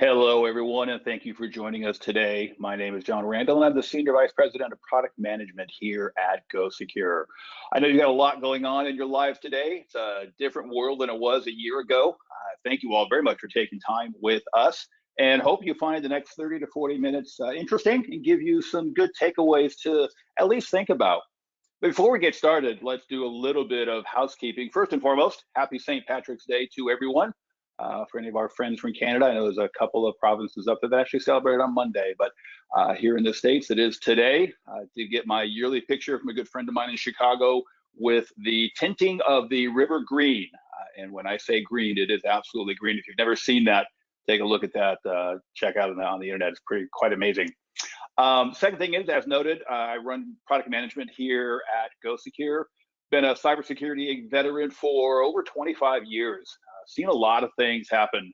Hello, everyone, and thank you for joining us today. My name is John Randall, and I'm the Senior Vice President of Product Management here at GoSecure. I know you got a lot going on in your lives today. It's a different world than it was a year ago. Thank you all very much for taking time with us, and hope you find the next 30 to 40 minutes interesting and give you some good takeaways to at least think about. Before we get started, let's do a little bit of housekeeping. First and foremost, happy St. Patrick's Day to everyone. For any of our friends from Canada, I know there's a couple of provinces up there that actually celebrate on Monday, but here in the States, it is today. I did get my yearly picture from a good friend of mine in Chicago with the tinting of the river green. And when I say green, it is absolutely green. If you've never seen that, take a look at that. Check out on the internet. It's quite amazing. Second thing is, as noted, I run product management here at GoSecure. Been a cybersecurity veteran for over 25 years. Seen a lot of things happen.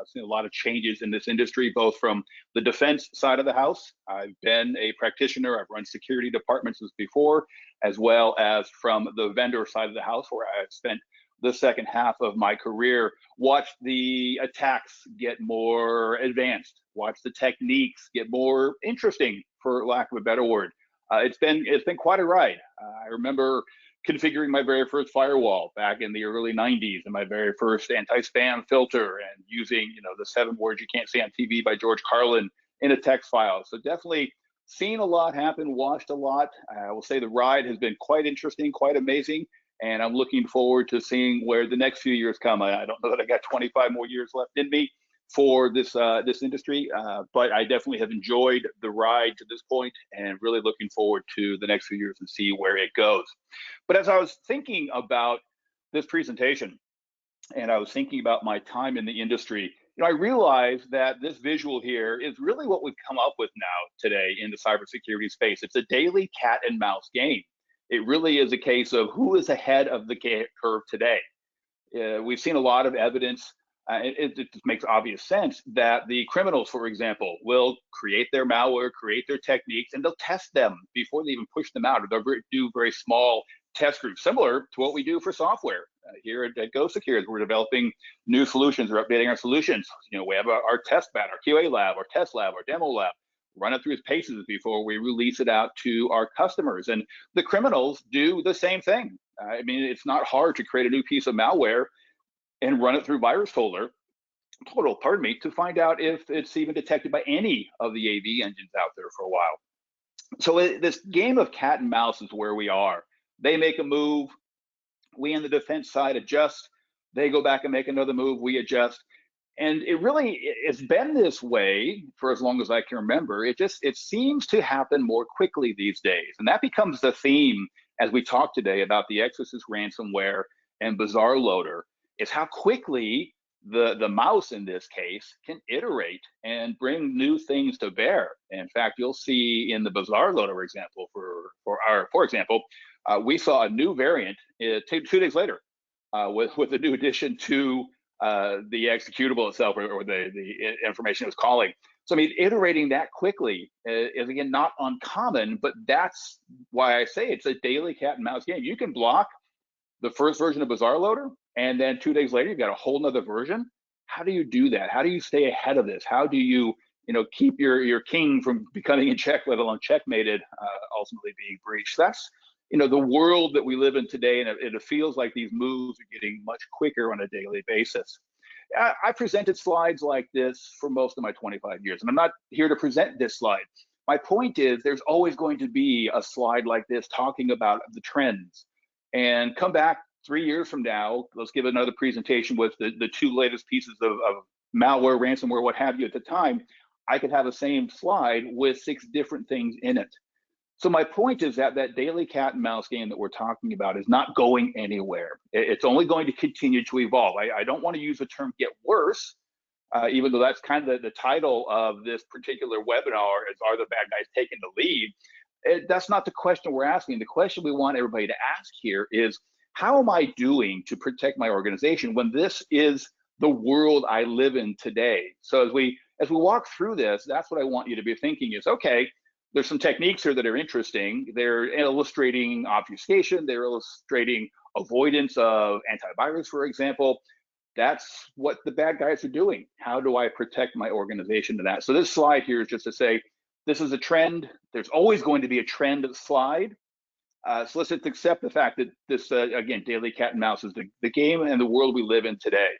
Seen a lot of changes in this industry, both from the defense side of the house. I've been a practitioner. I've run security departments as before, as well as from the vendor side of the house, where I've spent the second half of my career. Watched the attacks get more advanced. Watched the techniques get more interesting, for lack of a better word. It's been quite a ride. I remember configuring my very first firewall back in the early 90s, and my very first anti-spam filter, and using the 7 words you can't say on TV by George Carlin in a text file. So definitely seen a lot happen, watched a lot. I will say the ride has been quite interesting, quite amazing, and I'm looking forward to seeing where the next few years come. I don't know that I got 25 more years left in me for this industry, but I definitely have enjoyed the ride to this point, and really looking forward to the next few years and see where it goes. But as I was thinking about this presentation, and I was thinking about my time in the industry, I realized that this visual here is really what we've come up with now today in the cybersecurity space. It's a daily cat and mouse game. It really is a case of who is ahead of the curve today. We've seen a lot of evidence. It just makes obvious sense that the criminals, for example, will create their malware, create their techniques, and they'll test them before they even push them out, or they'll do very small test groups, similar to what we do for software here at GoSecure. We're developing new solutions or updating our solutions. We have our test lab, our QA lab, our test lab, our demo lab, run it through its paces before we release it out to our customers. And the criminals do the same thing. I mean, it's not hard to create a new piece of malware and run it through total, to find out if it's even detected by any of the AV engines out there for a while. So this game of cat and mouse is where we are. They make a move, we on the defense side adjust, they go back and make another move, we adjust. And it's been this way for as long as I can remember. It seems to happen more quickly these days. And that becomes the theme as we talk today about the Exorcist ransomware and BazarLoader, is how quickly the mouse in this case can iterate and bring new things to bear. In fact, you'll see in the BazarLoader example, for example, we saw a new variant 2 days later with a new addition to the executable itself, or the information it was calling. So I mean, iterating that quickly is again not uncommon, but that's why I say it's a daily cat and mouse game. You can block the first version of BazarLoader, and then 2 days later, you've got a whole nother version. How do you do that? How do you stay ahead of this? How do you, keep your king from becoming in check, let alone checkmated, ultimately being breached? That's, the world that we live in today, and it feels like these moves are getting much quicker on a daily basis. I presented slides like this for most of my 25 years, and I'm not here to present this slide. My point is, there's always going to be a slide like this talking about the trends. And come back 3 years from now, let's give another presentation with the 2 latest pieces of malware, ransomware, what have you at the time. I could have the same slide with 6 different things in it. So my point is that daily cat and mouse game that we're talking about is not going anywhere. It's only going to continue to evolve. I don't want to use the term get worse, even though that's kind of the title of this particular webinar, is are the bad guys taking the lead? That's not the question we're asking. The question we want everybody to ask here is, how am I doing to protect my organization when this is the world I live in today? So as we walk through this, that's what I want you to be thinking is, okay, there's some techniques here that are interesting. They're illustrating obfuscation. They're illustrating avoidance of antivirus, for example. that's what the bad guys are doing. How do I protect my organization to that? So this slide here is just to say, this is a trend. There's always going to be a trend slide. So let's just accept the fact that this, again, daily cat and mouse is the game and the world we live in today.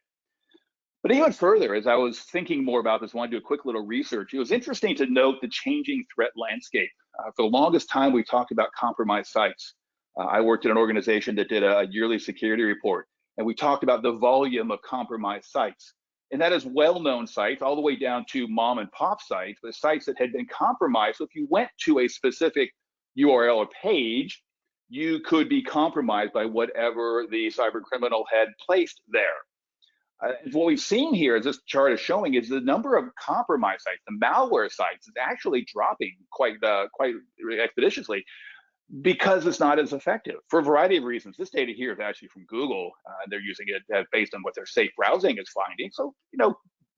But even further, as I was thinking more about this, I wanted to do a quick little research. It was interesting to note the changing threat landscape. For the longest time, we talked about compromised sites. I worked at an organization that did a yearly security report, and we talked about the volume of compromised sites. And that is well-known sites, all the way down to mom and pop sites, but sites that had been compromised. So if you went to a specific URL or page, you could be compromised by whatever the cyber criminal had placed there. What we've seen here, as this chart is showing, is the number of compromised sites, the malware sites, is actually dropping quite expeditiously because it's not as effective for a variety of reasons. This data here is actually from Google. They're using it based on what their safe browsing is finding. So,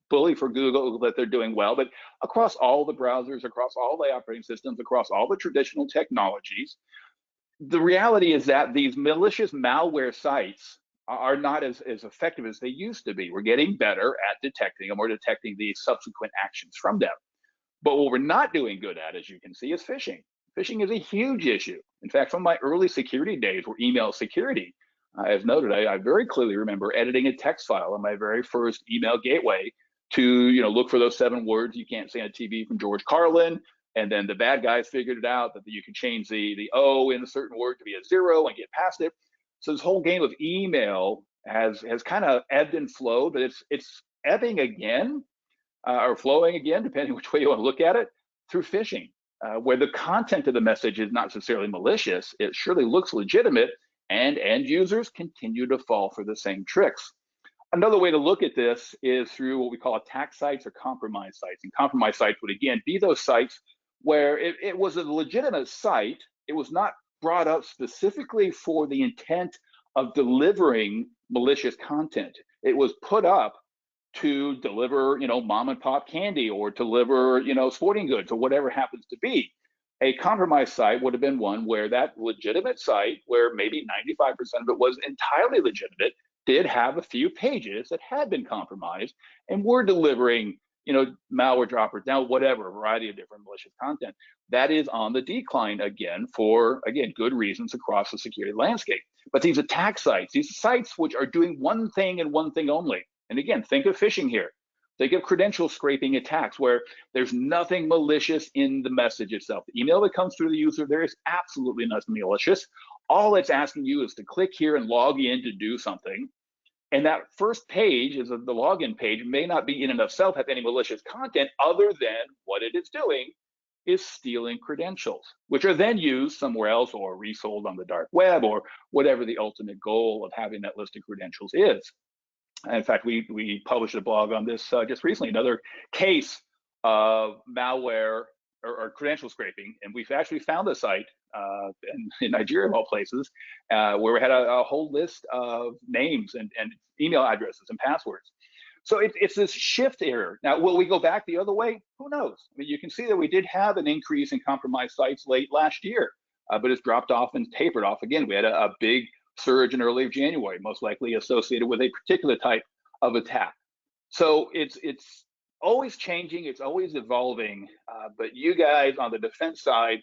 bully for Google that they're doing well, but across all the browsers, across all the operating systems, across all the traditional technologies, the reality is that these malicious malware sites are not as effective as they used to be. We're getting better at detecting them or detecting the subsequent actions from them. But what we're not doing good at, as you can see, is phishing. Phishing is a huge issue. In fact, from my early security days were email security. As noted, I very clearly remember editing a text file on my very first email gateway to look for those 7 words you can't say on TV from George Carlin. And then the bad guys figured it out that you can change the O in a certain word to be a 0 and get past it. So this whole game of email has kind of ebbed and flowed, but it's ebbing again or flowing again, depending which way you want to look at it, through phishing, where the content of the message is not necessarily malicious. It surely looks legitimate, and end users continue to fall for the same tricks. Another way to look at this is through what we call attack sites or compromised sites. And compromised sites would, again, be those sites where it was a legitimate site. It was not brought up specifically for the intent of delivering malicious content. It was put up to deliver, mom and pop candy or deliver, sporting goods or whatever happens to be. A compromised site would have been one where that legitimate site, where maybe 95% of it was entirely legitimate, did have a few pages that had been compromised and were delivering malware droppers, now whatever, a variety of different malicious content. That is on the decline again for, good reasons across the security landscape. But these attack sites, these sites which are doing one thing and one thing only, and again, think of phishing here. Think of credential scraping attacks where there's nothing malicious in the message itself. The email that comes through the user, there is absolutely nothing malicious. All it's asking you is to click here and log in to do something. And that first page is the login page may not be in and of itself have any malicious content other than what it is doing is stealing credentials, which are then used somewhere else or resold on the dark web or whatever the ultimate goal of having that list of credentials is. And in fact, we published a blog on this just recently, another case of malware or credential scraping. And we've actually found a site in Nigeria, of all places, where we had a whole list of names and email addresses and passwords. So it's this shift here. Now, will we go back the other way? Who knows? I mean, you can see that we did have an increase in compromised sites late last year, but it's dropped off and tapered off again. We had a big surge in early January, most likely associated with a particular type of attack. So it's always changing, it's always evolving, but you guys on the defense side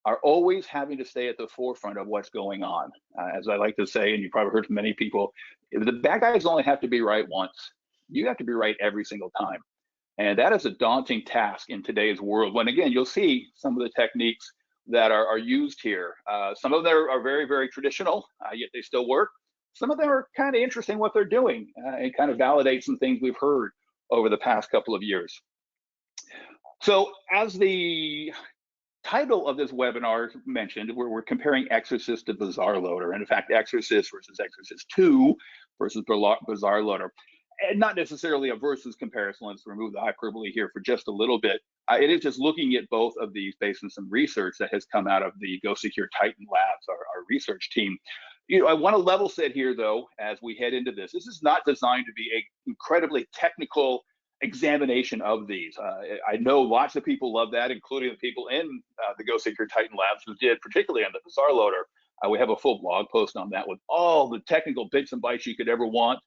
are always having to stay at the forefront of what's going on. As I like to say, and you probably heard from many people, the bad guys only have to be right once. You have to be right every single time. And that is a daunting task in today's world, when again, you'll see some of the techniques that are used here. Some of them are very, very traditional, yet they still work. Some of them are kind of interesting what they're doing and kind of validate some things we've heard over the past couple of years. So as the title of this webinar mentioned, we're comparing Exorcist to BazarLoader, and in fact, Exorcist versus Exorcist 2 versus BazarLoader. And not necessarily a versus comparison. Let's remove the hyperbole here for just a little bit. It is just looking at both of these based on some research that has come out of the Go Secure Titan Labs, our research team. I want to level set here, though, as we head into this. This is not designed to be an incredibly technical examination of these. I know lots of people love that, including the people in the Go Secure Titan Labs who did, particularly on the BazarLoader. We have a full blog post on that with all the technical bits and bytes you could ever want.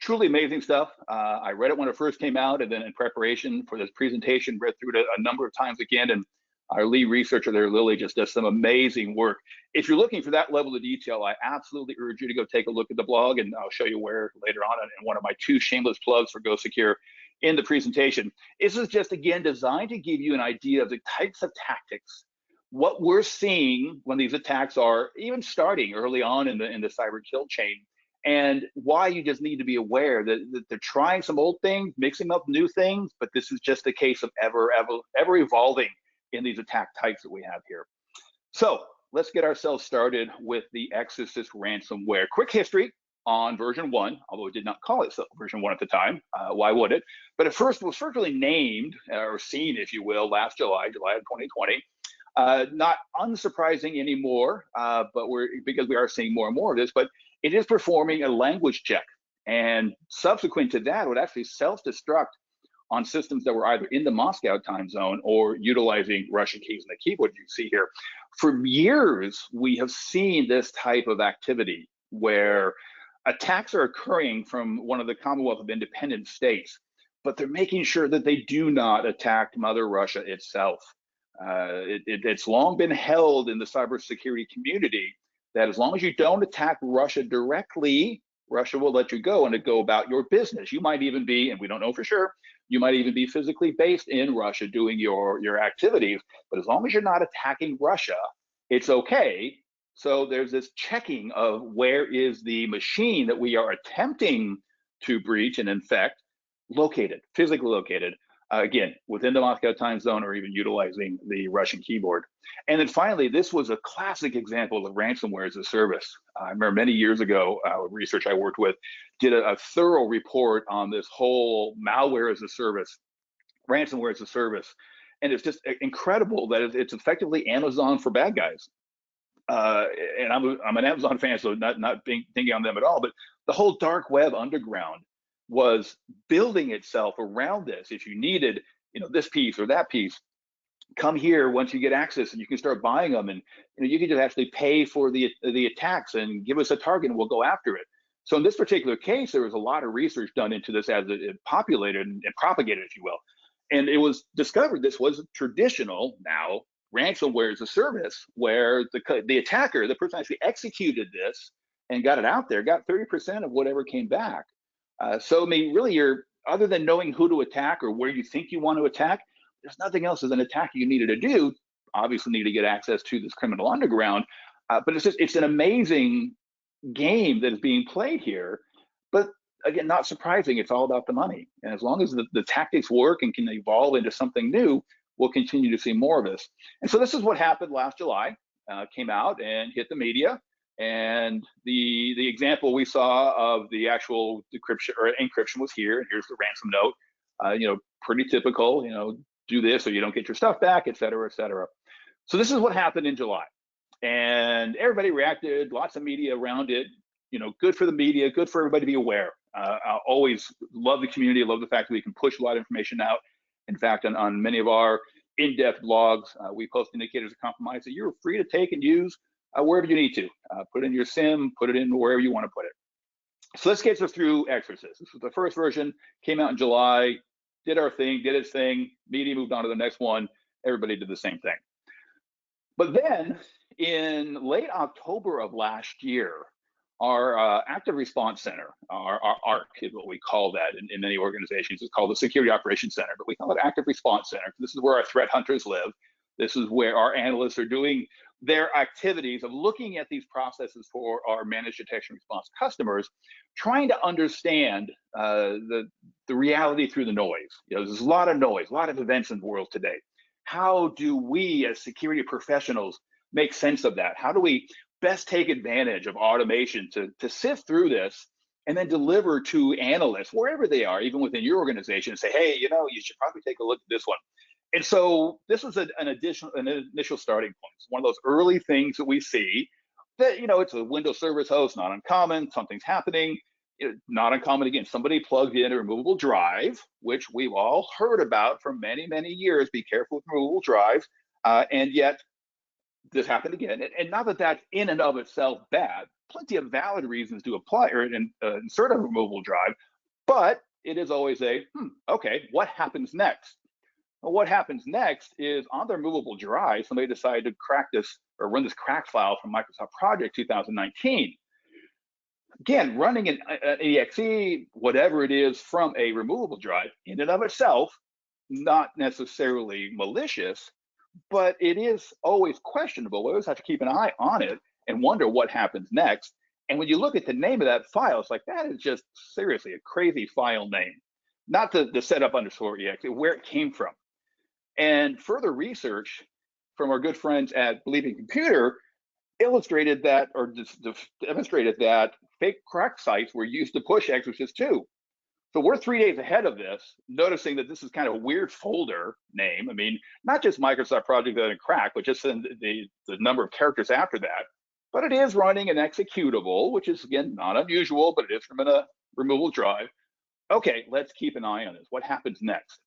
Truly amazing stuff. I read it when it first came out, and then in preparation for this presentation, read through it a number of times again. And our lead researcher there, Lily, just does some amazing work. If you're looking for that level of detail, I absolutely urge you to go take a look at the blog, and I'll show you where later on in one of my 2 shameless plugs for Go Secure in the presentation. This is just, again, designed to give you an idea of the types of tactics, what we're seeing when these attacks are even starting early on in the cyber kill chain, and why you just need to be aware that they're trying some old things, mixing up new things, but this is just a case of ever evolving in these attack types that we have here. So let's get ourselves started with the Exorcist ransomware. Quick history on version 1, although it did not call itself version 1 at the time. Why would it? But it was first really named, or seen, if you will, last July of 2020. Not unsurprising anymore, but because we are seeing more and more of this, but it is performing a language check. And subsequent to that, it would actually self-destruct on systems that were either in the Moscow time zone or utilizing Russian keys in the keyboard you see here. For years, we have seen this type of activity where attacks are occurring from one of the Commonwealth of Independent States, but they're making sure that they do not attack Mother Russia itself. It's long been held in the cybersecurity community that as long as you don't attack Russia directly, Russia will let you go and go about your business. You might even be, and we don't know for sure, you might even be physically based in Russia doing your activities, but as long as you're not attacking Russia, it's okay. So there's this checking of where is the machine that we are attempting to breach and infect located, physically located, again, within the Moscow time zone or even utilizing the Russian keyboard. And then finally, this was a classic example of ransomware as a service. I remember many years ago, research I worked with did a thorough report on this whole malware as a service, ransomware as a service. And it's just incredible that it's effectively Amazon for bad guys. And I'm an Amazon fan, so not thinking on them at all, but the whole dark web underground was building itself around this. If you needed, this piece or that piece, come here once you get access, and you can start buying them, and you can just actually pay for the attacks and give us a target, and we'll go after it. So in this particular case, there was a lot of research done into this as it populated and propagated, if you will, and it was discovered this was traditional now ransomware as a service, where the attacker, the person actually executed this and got it out there, got 30% of whatever came back. So I mean, really, other than knowing who to attack or where you think you want to attack, there's nothing else as an attacker you needed to do. Obviously, need to get access to this criminal underground, but it's an amazing game that is being played here. But again, not surprising, it's all about the money. And as long as the tactics work and can evolve into something new, we'll continue to see more of this. And so this is what happened last July. Came out and hit the media. And the example we saw of the actual decryption or encryption was here. And here's the ransom note. Pretty typical. Do this or you don't get your stuff back, et cetera, et cetera. So this is what happened in July, and everybody reacted. Lots of media around it. Good for the media. Good for everybody to be aware. I always love the community. I love the fact that we can push a lot of information out. In fact, on many of our in-depth blogs, we post indicators of compromise that you're free to take and use wherever you need to. Put in your SIM, put it in wherever you want to put it. So let's get us through Exorcist. This was the first version, came out in July, did our thing, did its thing, media moved on to the next one, everybody did the same thing. But then in late October of last year, our Active Response Center, our ARC is what we call that in many organizations. It's called the Security Operations Center, but we call it Active Response Center. This is where our threat hunters live. This is where our analysts are doing their activities of looking at these processes for our managed detection response customers, trying to understand the reality through the noise. There's a lot of noise, a lot of events in the world today. How do we as security professionals make sense of that? How do we best take advantage of automation to sift through this and then deliver to analysts, wherever they are, even within your organization, and say, hey, you should probably take a look at this one. And so this was an initial starting point. It's one of those early things that we see that, it's a Windows service host, not uncommon, something's happening, not uncommon. Again, somebody plugged in a removable drive, which we've all heard about for many, many years. Be careful with removable drives. And yet this happened again. And not that that's in and of itself bad. plenty of valid reasons to apply or insert a removable drive, but it is always a, okay, what happens next? Well, what happens next is on the removable drive, somebody decided to crack this or run this crack file from Microsoft Project 2019. Again, running an exe, whatever it is, from a removable drive in and of itself, not necessarily malicious, but it is always questionable. We always have to keep an eye on it and wonder what happens next. And when you look at the name of that file, it's like, that is just seriously a crazy file name. Not the setup underscore exe, where it came from. And further research from our good friends at Believing Computer illustrated that, or demonstrated that fake crack sites were used to push Exorcist 2. So we're 3 days ahead of this, noticing that this is kind of a weird folder name. I mean, not just Microsoft Project and crack, but just the number of characters after that. But it is running an executable, which is, again, not unusual, but it is from a removable drive. Okay, let's keep an eye on this. What happens next?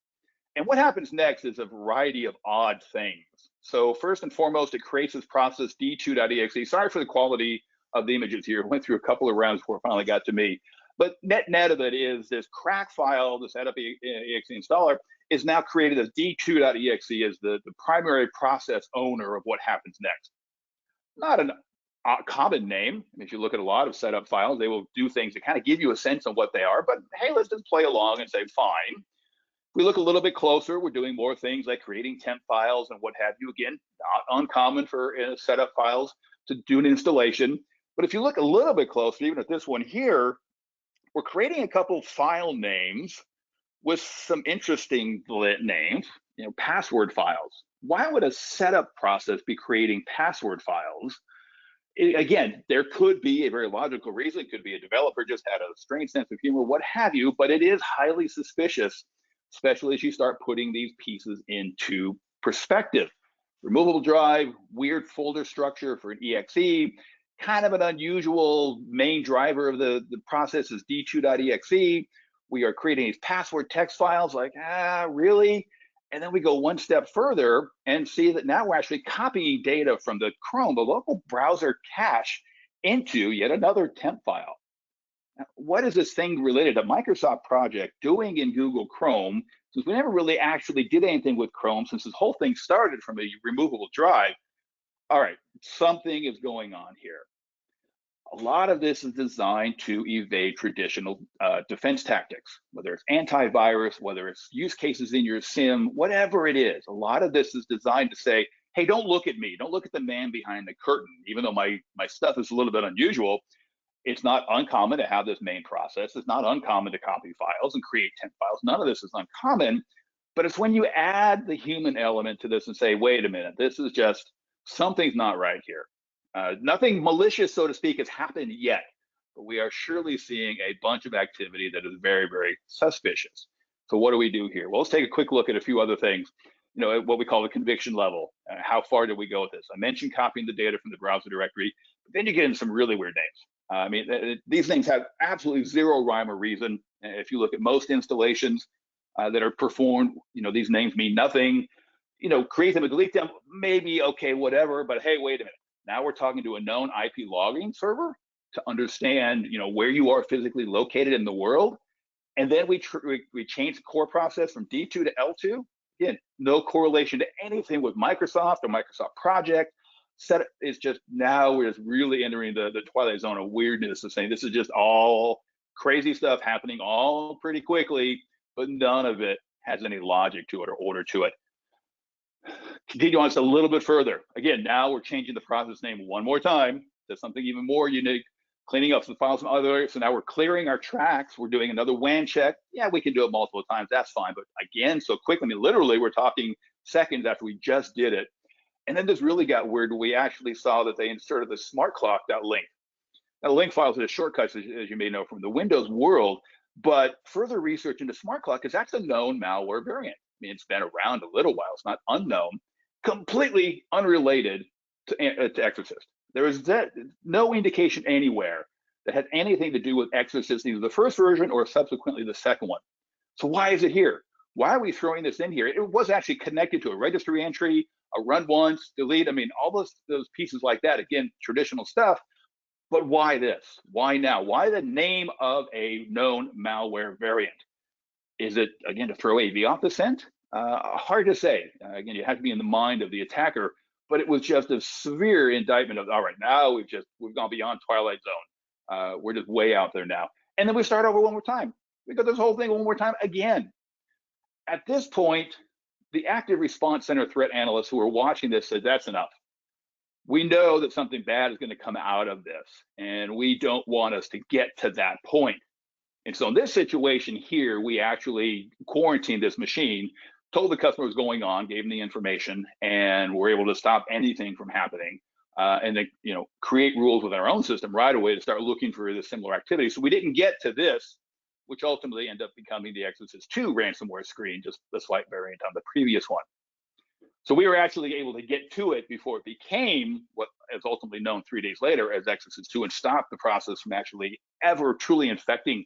And what happens next is a variety of odd things. So first and foremost, it creates this process d2.exe. Sorry for the quality of the images here. Went through a couple of rounds before it finally got to me. But net of it is this crack file, the setup exe installer, is now created as d2.exe as the primary process owner of what happens next. Not a common name. If you look at a lot of setup files, they will do things to kind of give you a sense of what they are. But hey, let's just play along and say, fine. We look a little bit closer, we're doing more things like creating temp files and what have you. Again, not uncommon for setup files to do an installation. But if you look a little bit closer, even at this one here, we're creating a couple file names with some interesting names, password files. Why would a setup process be creating password files? Again, there could be a very logical reason. It could be a developer just had a strange sense of humor, what have you, but it is highly suspicious, especially as you start putting these pieces into perspective. Removable drive, weird folder structure for an exe, kind of an unusual main driver of the process is d2.exe. We are creating these password text files, like, really? And then we go one step further and see that now we're actually copying data from the Chrome, the local browser cache, into yet another temp file. Now, what is this thing related to Microsoft Project doing in Google Chrome, since we never really actually did anything with Chrome, since this whole thing started from a removable drive? All right, something is going on here. A lot of this is designed to evade traditional defense tactics, whether it's antivirus, whether it's use cases in your SIM, whatever it is. A lot of this is designed to say, hey, don't look at me. Don't look at the man behind the curtain. Even though my stuff is a little bit unusual, it's not uncommon to have this main process. It's not uncommon to copy files and create temp files. None of this is uncommon, but it's when you add the human element to this and say, wait a minute, this is just, something's not right here. Nothing malicious, so to speak, has happened yet, but we are surely seeing a bunch of activity that is very, very suspicious. So what do we do here? Well, let's take a quick look at a few other things, what we call the conviction level. How far do we go with this? I mentioned copying the data from the browser directory, but then you get into some really weird names. I mean, these things have absolutely zero rhyme or reason. If you look at most installations that are performed, these names mean nothing. Create them and delete them, maybe, okay, whatever, but hey, wait a minute. Now we're talking to a known IP logging server to understand, where you are physically located in the world. And then we change the core process from D2 to L2. Again, no correlation to anything with Microsoft or Microsoft Project. It's just, now we're just really entering the twilight zone of weirdness of saying this is just all crazy stuff happening all pretty quickly, but none of it has any logic to it or order to it. Continue on just a little bit further. Again, now we're changing the process name one more time to something even more unique, cleaning up some files from other areas. So now we're clearing our tracks. We're doing another WAN check. Yeah, we can do it multiple times. That's fine. But again, so quickly, I mean, literally, we're talking seconds after we just did it. And then this really got weird. We actually saw that they inserted the smart clock.link. Now, link files are just shortcuts, as you may know from the Windows world. But further research into smart clock is actually a known malware variant. I mean, it's been around a little while. It's not unknown. Completely unrelated to Exorcist. There is no indication anywhere that had anything to do with Exorcist, either the first version or subsequently the second one. So why is it here? Why are we throwing this in here? It was actually connected to a registry entry, a run once, delete. I mean, all those pieces like that. Again, traditional stuff. But why this? Why now? Why the name of a known malware variant? Is it, again, to throw AV off the scent? Hard to say. Again, you have to be in the mind of the attacker, but it was just a severe indictment of, all right, now we've gone beyond Twilight Zone. We're just way out there now. And then we start over one more time. We got this whole thing one more time again. At this point, the active response center threat analysts who are watching this said, that's enough. We know that something bad is going to come out of this, and we don't want us to get to that point. And so in this situation here, we actually quarantined this machine, told the customer what was going on, gave them the information, and were able to stop anything from happening. And then, create rules within our own system right away to start looking for the similar activity. So we didn't get to this, which ultimately ended up becoming the Exorcist 2 ransomware screen, just a slight variant on the previous one. So we were actually able to get to it before it became what is ultimately known 3 days later as Exorcist 2 and stop the process from actually ever truly infecting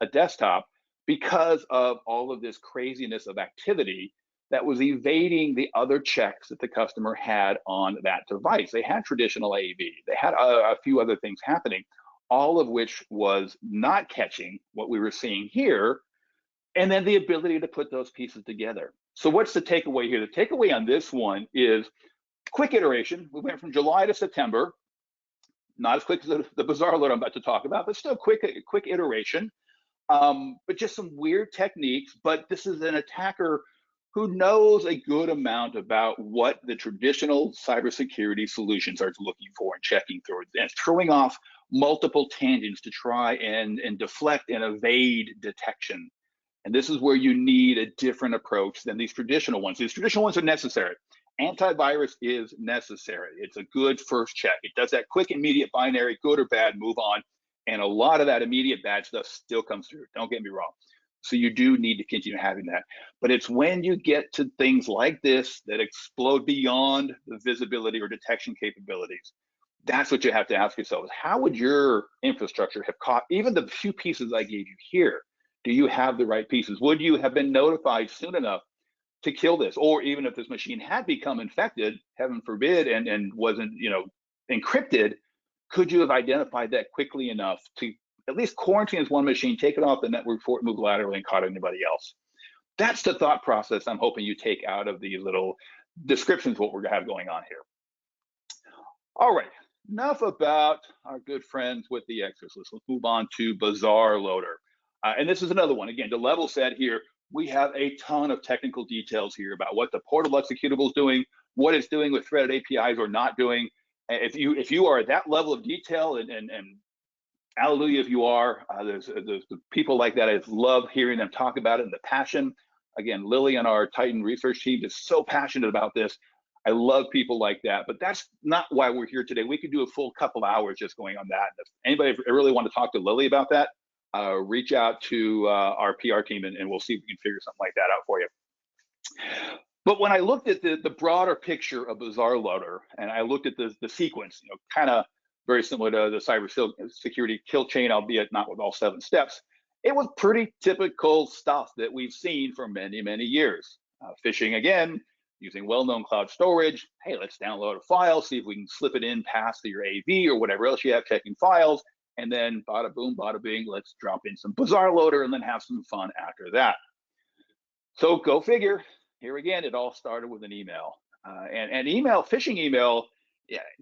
a desktop because of all of this craziness of activity that was evading the other checks that the customer had on that device. They had traditional AV, they had a few other things happening, all of which was not catching what we were seeing here, and then the ability to put those pieces together. So what's the takeaway here? The takeaway on this one is quick iteration. We went from July to September, not as quick as the BazarLoader I'm about to talk about, but still quick iteration. But just some weird techniques. But this is an attacker who knows a good amount about what the traditional cybersecurity solutions are looking for and checking through, and throwing off multiple tangents to try and deflect and evade detection. And this is where you need a different approach than these traditional ones. These traditional ones are necessary. Antivirus is necessary. It's a good first check. It does that quick, immediate binary, good or bad, move on. And a lot of that immediate bad stuff still comes through. Don't get me wrong. So you do need to continue having that. But it's when you get to things like this that explode beyond the visibility or detection capabilities. That's what you have to ask yourself, is how would your infrastructure have caught even the few pieces I gave you here? Do you have the right pieces? Would you have been notified soon enough to kill this? Or even if this machine had become infected, heaven forbid, and wasn't, encrypted, could you have identified that quickly enough to at least quarantine this one machine, take it off the network before it moved laterally and caught anybody else? That's the thought process I'm hoping you take out of these little descriptions of what we're gonna have going on here. All right, enough about our good friends with the Exorcist. Let's move on to BazarLoader. And this is another one. Again, to level set here, we have a ton of technical details here about what the portable executable is doing, what it's doing with threaded APIs or not doing. If you are at that level of detail, and hallelujah if you are, there's people like that. I love hearing them talk about it and the passion. Again, Lily on our Titan research team is so passionate about this. I love people like that, but that's not why we're here today. We could do a full couple hours just going on that. If anybody really want to talk to Lily about that, reach out to our PR team and we'll see if we can figure something like that out for you. But when I looked at the broader picture of BazarLoader, and I looked at the sequence, kind of very similar to the cybersecurity kill chain, albeit not with all 7 steps, it was pretty typical stuff that we've seen for many, many years. Phishing again, using well-known cloud storage. Hey, let's download a file, see if we can slip it in past your AV or whatever else you have checking files. And then bada boom, bada bing, let's drop in some BazarLoader and then have some fun after that. So go figure. Here again, it all started with an email. And email, phishing email,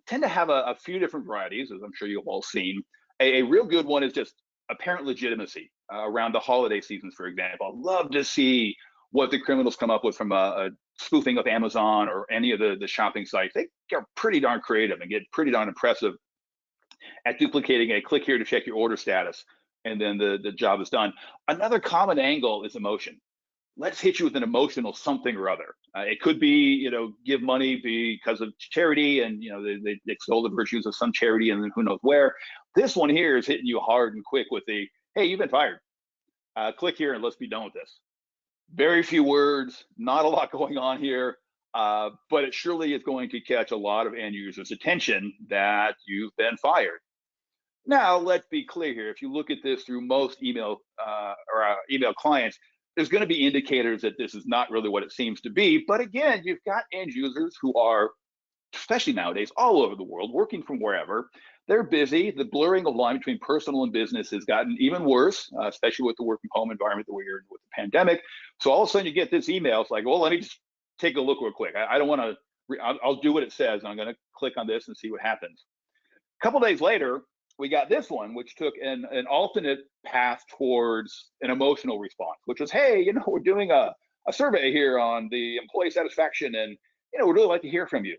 tend to have a few different varieties, as I'm sure you've all seen. A real good one is just apparent legitimacy around the holiday seasons, for example. I'd love to see what the criminals come up with from a spoofing of Amazon or any of the shopping sites. They get pretty darn creative and get pretty darn impressive at duplicating a click here to check your order status, and then the job is done. Another common angle is emotion. Let's hit you with an emotional something or other. It could be, give money because of charity, and they extol the virtues of some charity, and then who knows where. This one here is hitting you hard and quick with the, hey, you've been fired. Click here and let's be done with this. Very few words, not a lot going on here, but it surely is going to catch a lot of end users' attention that you've been fired. Now, let's be clear here. If you look at this through most email email clients, there's going to be indicators that this is not really what it seems to be. But again, you've got end users who are, especially nowadays, all over the world, working from wherever. they're busy. The blurring of line between personal and business has gotten even worse, especially with the work from home environment that we're in with the pandemic. So all of a sudden you get this email. It's like, well, let me just take a look real quick. I don't want to, I'll do what it says. I'm going to click on this and see what happens. A couple days later, we got this one, which took an alternate path towards an emotional response, which was, hey, we're doing a survey here on the employee satisfaction, and we'd really like to hear from you.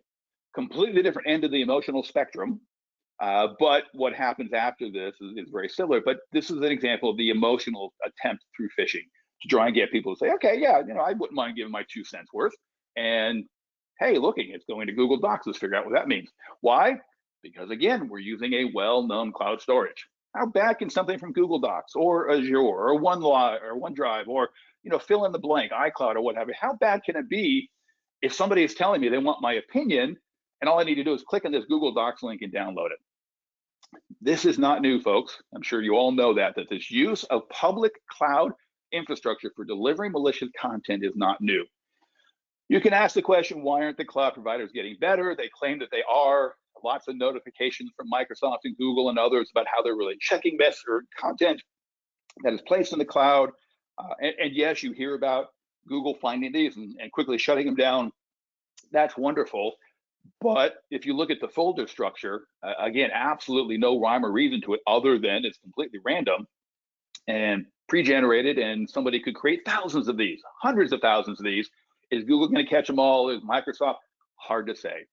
Completely different end of the emotional spectrum. But what happens after this is very similar. But this is an example of the emotional attempt through phishing to try and get people to say, okay, yeah, I wouldn't mind giving my 2 cents worth. And hey, looking, it's going to Google Docs. Let's figure out what that means. Why? Because again, we're using a well-known cloud storage. How bad can something from Google Docs or Azure or OneDrive or fill in the blank, iCloud or what have you? How bad can it be if somebody is telling me they want my opinion, and all I need to do is click on this Google Docs link and download it? This is not new, folks. I'm sure you all know that this use of public cloud infrastructure for delivering malicious content is not new. You can ask the question, why aren't the cloud providers getting better? They claim that they are. Lots of notifications from Microsoft and Google and others about how they're really checking mess or content that is placed in the cloud. And yes, you hear about Google finding these and quickly shutting them down. That's wonderful. But if you look at the folder structure, again, absolutely no rhyme or reason to it other than it's completely random and pre-generated, and somebody could create thousands of these, hundreds of thousands of these. Is Google going to catch them all? Is Microsoft? Hard to say.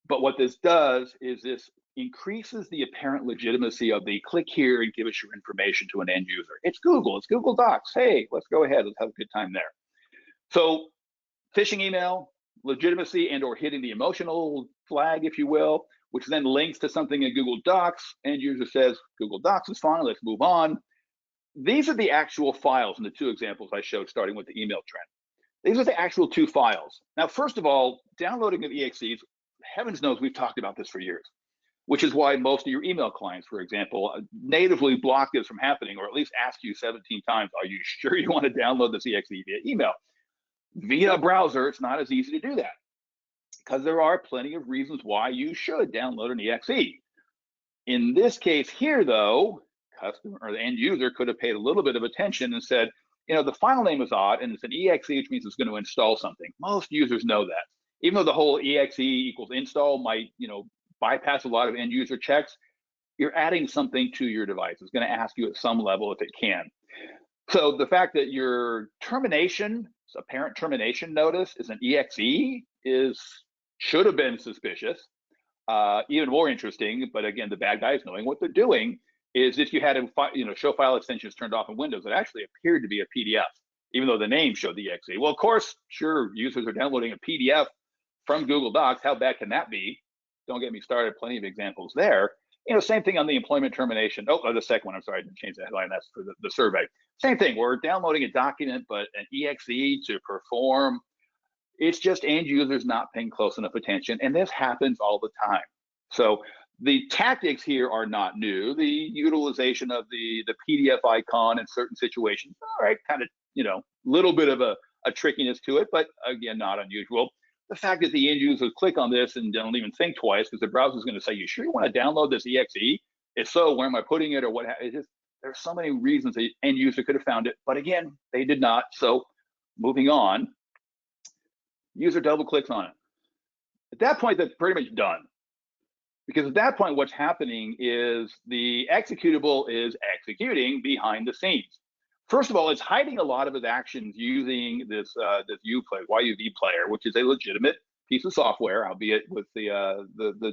But what this does is this increases the apparent legitimacy of the click here and give us your information to an end user. It's Google, it's Google Docs. Hey, let's go ahead, let's have a good time there. So phishing email, legitimacy and or hitting the emotional flag, if you will, which then links to something in Google Docs. End user says, Google Docs is fine, let's move on. These are the actual files in the 2 examples I showed, starting with the email trend. These are the actual 2 files. Now, first of all, downloading of EXEs, heavens knows we've talked about this for years, which is why most of your email clients, for example, natively block this from happening, or at least ask you 17 times, are you sure you want to download this EXE via email? Via a browser, it's not as easy to do that, because there are plenty of reasons why you should download an EXE. In this case here, though, customer or the end user could have paid a little bit of attention and said, the file name is odd, and it's an EXE, which means it's going to install something. Most users know that. Even though the whole EXE equals install might, bypass a lot of end user checks, you're adding something to your device. It's going to ask you at some level if it can. So the fact that your termination, apparent termination notice is an EXE should have been suspicious. Even more interesting, but again, the bad guys knowing what they're doing, is if you had show file extensions turned off in Windows, it actually appeared to be a PDF, even though the name showed the EXE. Well, of course, sure, users are downloading a PDF from Google Docs. How bad can that be? Don't get me started. Plenty of examples there. Same thing on the employment termination. Oh, the second one. I'm sorry, I didn't change the headline. That's for the survey. Same thing. We're downloading a document, but an EXE to perform. It's just end users not paying close enough attention, and this happens all the time. So the tactics here are not new. The utilization of the PDF icon in certain situations, all right, kind of, little bit of a trickiness to it, but again, not unusual. The fact that the end users click on this and don't even think twice because the browser is going to say, you sure you want to download this EXE? If so, where am I putting it or what? There's so many reasons the end user could have found it, but again, they did not. So moving on, user double clicks on it. At that point, that's pretty much done. Because at that point, what's happening is the executable is executing behind the scenes. First of all, it's hiding a lot of its actions using this YUV player, which is a legitimate piece of software, albeit with the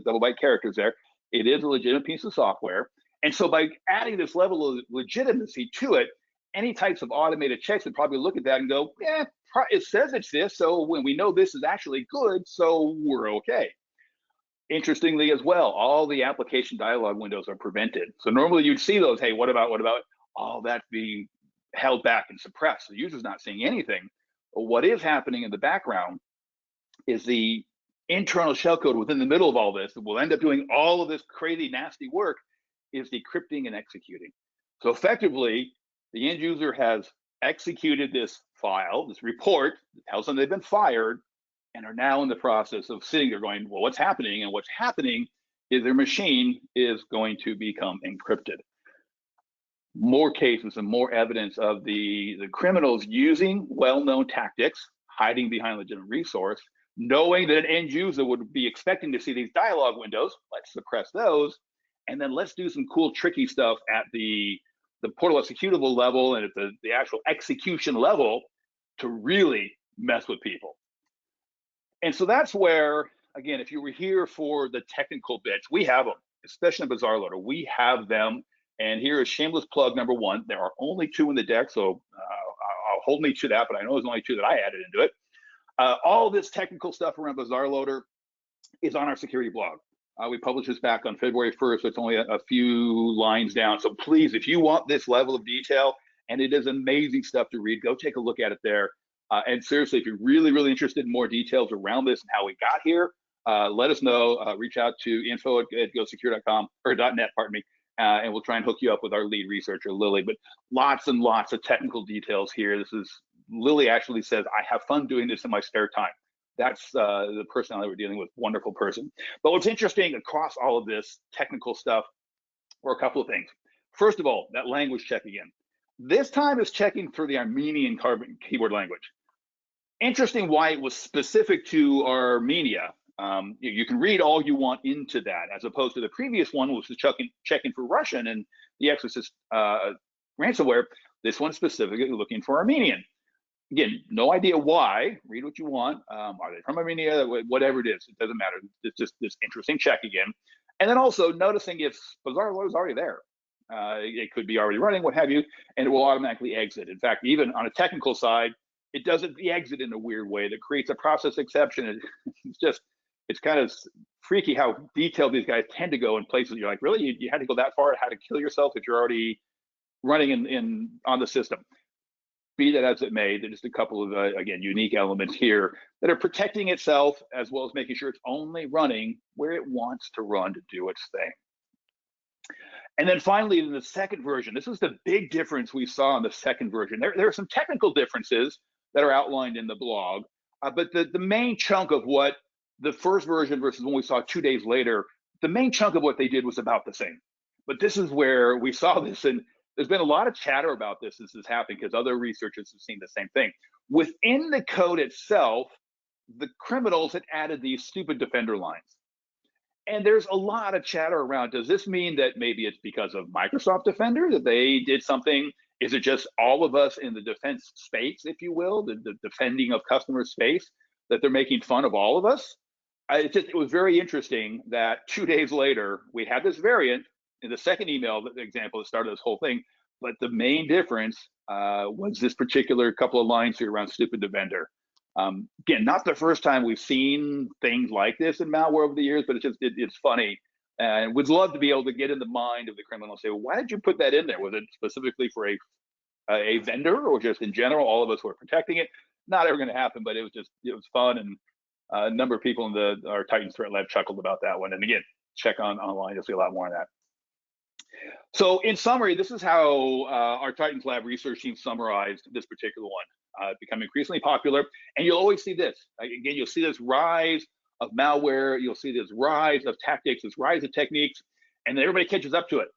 double byte characters there. It is a legitimate piece of software. And so by adding this level of legitimacy to it, any types of automated checks would probably look at that and go, yeah, it says it's this, so when we know this is actually good, so we're okay. Interestingly as well, all the application dialog windows are prevented. So normally you'd see those, hey, what about, all that being held back and suppressed. The user's not seeing anything. But what is happening in the background is the internal shellcode within the middle of all this that will end up doing all of this crazy, nasty work is decrypting and executing. So effectively, the end user has executed this file, this report that tells them they've been fired, and are now in the process of sitting there going, well, what's happening? And what's happening their machine is going to become encrypted. More cases and more evidence of the criminals using well-known tactics, hiding behind legitimate resource, knowing that an end user would be expecting to see these dialog windows. Let's suppress those, and then let's do some cool, tricky stuff at the portal executable level and at the actual execution level to really mess with people. And so that's where, again, if you were here for the technical bits, we have them, especially in BazarLoader. We have them. And here is shameless plug number one. There are only 2 in the deck, so I'll hold me to that, but I know there's only 2 that I added into it. All this technical stuff around BazarLoader is on our security blog. We published this back on February 1st, so it's only a few lines down. So please, if you want this level of detail, and it is amazing stuff to read, go take a look at it there. And seriously, if you're really, really interested in more details around this and how we got here, let us know. Reach out to info@gosecure.com or .net, pardon me. And we'll try and hook you up with our lead researcher, Lily. But lots and lots of technical details here. Lily actually says, I have fun doing this in my spare time. That's the personality we're dealing with, wonderful person. But what's interesting across all of this technical stuff were a couple of things. First of all, that language check again. This time is checking for the Armenian keyboard language. Interesting why it was specific to Armenia. You can read all you want into that, as opposed to the previous one, which was checking for Russian and the Exorcist ransomware. This one's specifically looking for Armenian. Again, no idea why. Read what you want. Are they from Armenia? Whatever it is, it doesn't matter. It's just this interesting check again. And then also noticing if BazarLoader is already there. It could be already running, what have you, and it will automatically exit. In fact, even on a technical side, it doesn't exit in a weird way that creates a process exception. It's kind of freaky how detailed these guys tend to go in places you're like, really, you had to go that far, how to kill yourself if you're already running on the system. Be that as it may, there's just a couple of, again, unique elements here that are protecting itself, as well as making sure it's only running where it wants to run to do its thing. And then finally, in the second version, this is the big difference we saw in the second version. There are some technical differences that are outlined in the blog, but the main chunk of what the first version versus when we saw 2 days later, the main chunk of what they did was about the same. But this is where we saw this, and there's been a lot of chatter about this as this happened because other researchers have seen the same thing. Within the code itself, the criminals had added these stupid defender lines. And there's a lot of chatter around, does this mean that maybe it's because of Microsoft Defender, that they did something? Is it just all of us in the defense space, if you will, the defending of customer space, that they're making fun of all of us? It was very interesting that 2 days later, we had this variant in the second email, the example that started this whole thing, but the main difference was this particular couple of lines here around stupid defender. Again, not the first time we've seen things like this in malware over the years, but it's funny. And would love to be able to get in the mind of the criminal and say, well, why did you put that in there? Was it specifically for a vendor, or just in general, all of us were protecting it? Not ever going to happen, but it was fun. And a number of people in our Titans Threat Lab chuckled about that one. And again, check online, you'll see a lot more on that. So in summary, this is how our Titans Lab research team summarized this particular one. Become increasingly popular, and you'll always see this. Again, you'll see this rise of malware, you'll see this rise of tactics, this rise of techniques, and then everybody catches up to it.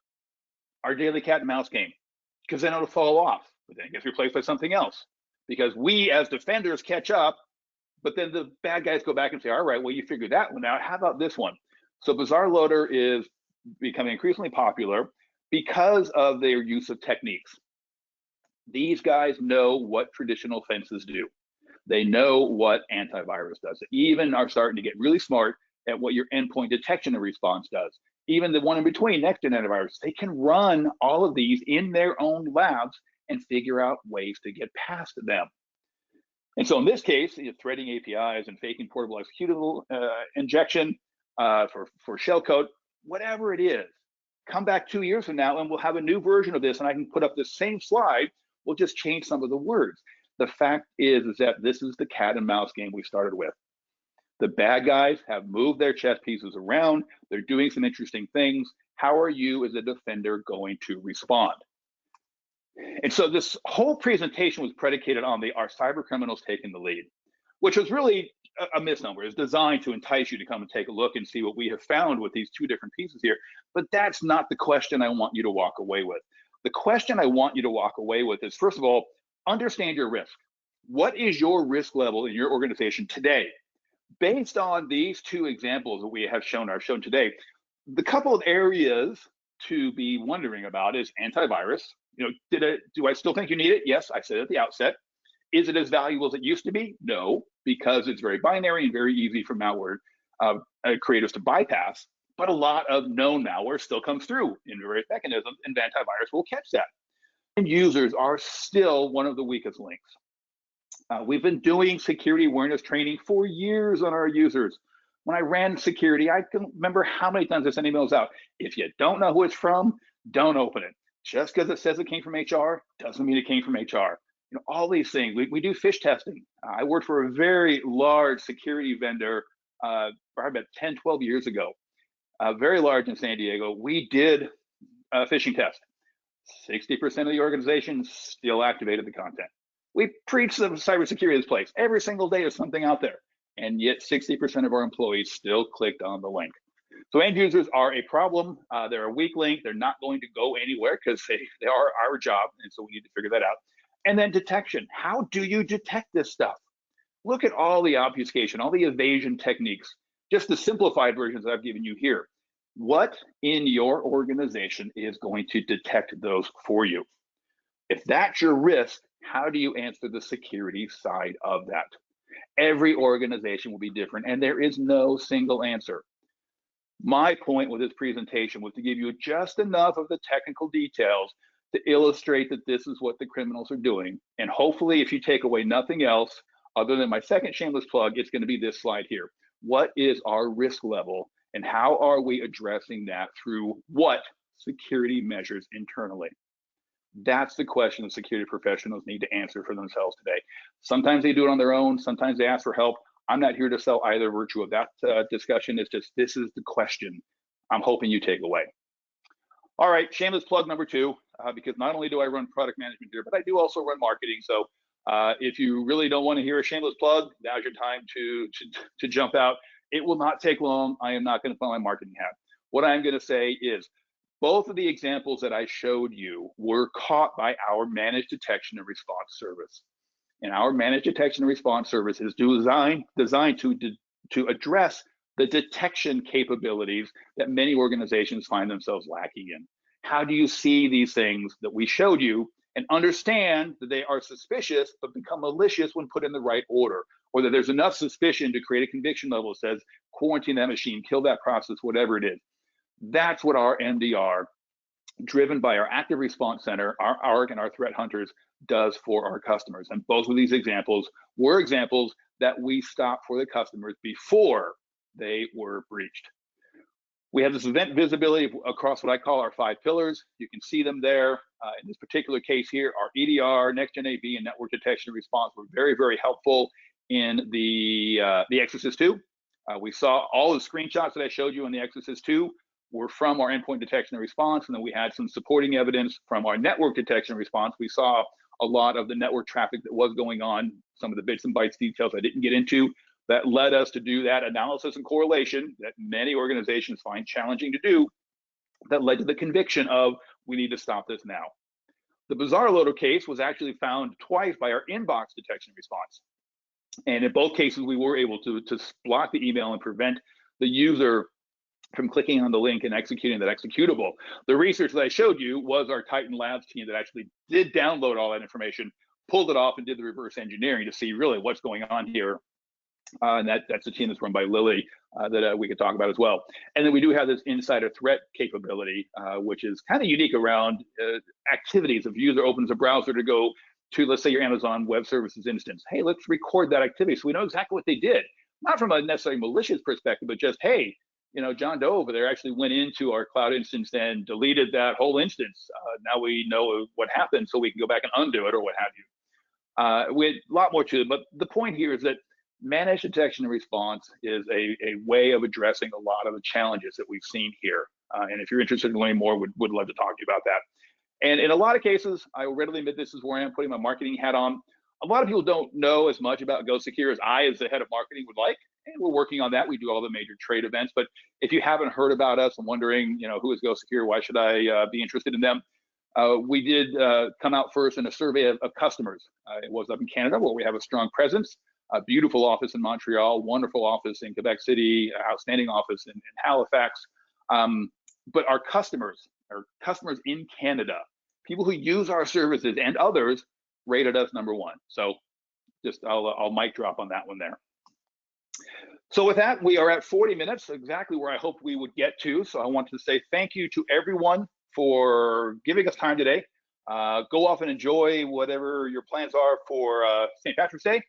Our daily cat and mouse game, because then it'll fall off, but then it gets replaced by something else. Because we as defenders catch up, but then the bad guys go back and say, all right, well, you figured that one out, how about this one? So BazarLoader is becoming increasingly popular because of their use of techniques. These guys know what traditional fences do. They know what antivirus does. They even are starting to get really smart at what your endpoint detection and response does. Even the one in between, next-gen antivirus, they can run all of these in their own labs and figure out ways to get past them. And so in this case, threading APIs and faking portable executable injection for shellcode, whatever it is, come back 2 years from now and we'll have a new version of this, and I can put up the same slide. We'll just change some of the words. The fact is that this is the cat and mouse game we started with. The bad guys have moved their chess pieces around. They're doing some interesting things. How are you as a defender going to respond? And so this whole presentation was predicated on our cyber criminals taking the lead. which was really a misnomer. It's designed to entice you to come and take a look and see what we have found with these two different pieces here. But that's not the question I want you to walk away with. The question I want you to walk away with is, first of all, understand your risk. What is your risk level in your organization today? Based on these two examples that we have shown today, the couple of areas to be wondering about is antivirus. Do I still think you need it? Yes, I said at the outset. Is it as valuable as it used to be? No, because it's very binary and very easy for malware creators to bypass. But a lot of known malware still comes through in various mechanisms, and antivirus will catch that. And users are still one of the weakest links. We've been doing security awareness training for years on our users. When I ran security, I can remember how many times I sent emails out. If you don't know who it's from, don't open it. Just because it says it came from HR doesn't mean it came from HR. All these things. We do fish testing. I worked for a very large security vendor probably about 10, 12 years ago, very large in San Diego. We did a phishing test. 60% of the organization still activated the content. We preach the cybersecurity of this place. Every single day there's something out there. And yet 60% of our employees still clicked on the link. So end users are a problem. They're a weak link. They're not going to go anywhere because they are our job. And so we need to figure that out. And then detection. How do you detect this stuff? Look at all the obfuscation, all the evasion techniques, just the simplified versions that I've given you here. What in your organization is going to detect those for you? If that's your risk, how do you answer the security side of that? Every organization will be different, and there is no single answer. My point with this presentation was to give you just enough of the technical details to illustrate that this is what the criminals are doing. And hopefully, if you take away nothing else, other than my second shameless plug, it's going to be this slide here. What is our risk level, and how are we addressing that through what security measures internally? That's the question that security professionals need to answer for themselves today. Sometimes they do it on their own. Sometimes they ask for help. I'm not here to sell either virtue of that discussion. It's just, this is the question I'm hoping you take away. All right, shameless plug number two, because not only do I run product management here, but I do also run marketing. So if you really don't want to hear a shameless plug, now's your time to jump out. It will not take long. I am not going to put on my marketing hat. What I'm going to say is both of the examples that I showed you were caught by our managed detection and response service. And our managed detection and response service is designed to address the detection capabilities that many organizations find themselves lacking in. How do you see these things that we showed you and understand that they are suspicious but become malicious when put in the right order, or that there's enough suspicion to create a conviction level that says quarantine that machine, kill that process, whatever it is? That's what our MDR, driven by our active response center, our ARC and our threat hunters, does for our customers. And both of these examples were examples that we stopped for the customers before they were breached. We have this event visibility across what I call our 5 pillars. You can see them there. In this particular case here, our EDR, Next-Gen AV, and network detection and response were very, very helpful in the Exorcist 2. We saw all the screenshots that I showed you in the Exorcist 2 were from our endpoint detection and response, and then we had some supporting evidence from our network detection and response. We saw a lot of the network traffic that was going on, some of the bits and bytes details I didn't get into, that led us to do that analysis and correlation that many organizations find challenging to do, that led to the conviction of, we need to stop this now. The BazarLoader case was actually found twice by our inbox detection and response. And in both cases, we were able to block the email and prevent the user from clicking on the link and executing that executable. The research that I showed you was our Titan Labs team that actually did download all that information, pulled it off, and did the reverse engineering to see really what's going on here. And that's the team that's run by Lily that we could talk about as well. And then we do have this insider threat capability, which is kind of unique around activities. If a user opens a browser to go to, let's say, your Amazon Web Services instance, hey, let's record that activity so we know exactly what they did. Not from a necessarily malicious perspective, but just, hey, John Doe over there actually went into our cloud instance and deleted that whole instance. Now we know what happened, so we can go back and undo it or what have you. We had a lot more to it, but the point here is that managed detection and response is a way of addressing a lot of the challenges that we've seen here. And if you're interested in learning more, would love to talk to you about that. And in a lot of cases, I will readily admit this is where I am putting my marketing hat on. A lot of people don't know as much about Go Secure as I, as the head of marketing, would like. And we're working on that. We do all the major trade events. But if you haven't heard about us and wondering, who is Go Secure? Why should I be interested in them? We did come out first in a survey of customers. It was up in Canada, where we have a strong presence. A beautiful office in Montreal, wonderful office in Quebec City, outstanding office in Halifax. But our customers in Canada, people who use our services and others, rated us #1. So just I'll mic drop on that one there. So with that, we are at 40 minutes, exactly where I hoped we would get to. So I want to say thank you to everyone for giving us time today. Go off and enjoy whatever your plans are for St. Patrick's Day.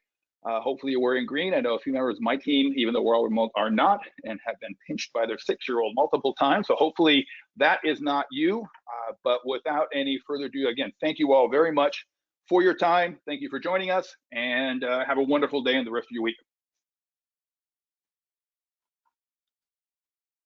Hopefully you're wearing green. I know a few members of my team, even though we're all remote, are not and have been pinched by their 6-year-old multiple times. So hopefully that is not you. But without any further ado, again, thank you all very much for your time. Thank you for joining us, and have a wonderful day and the rest of your week.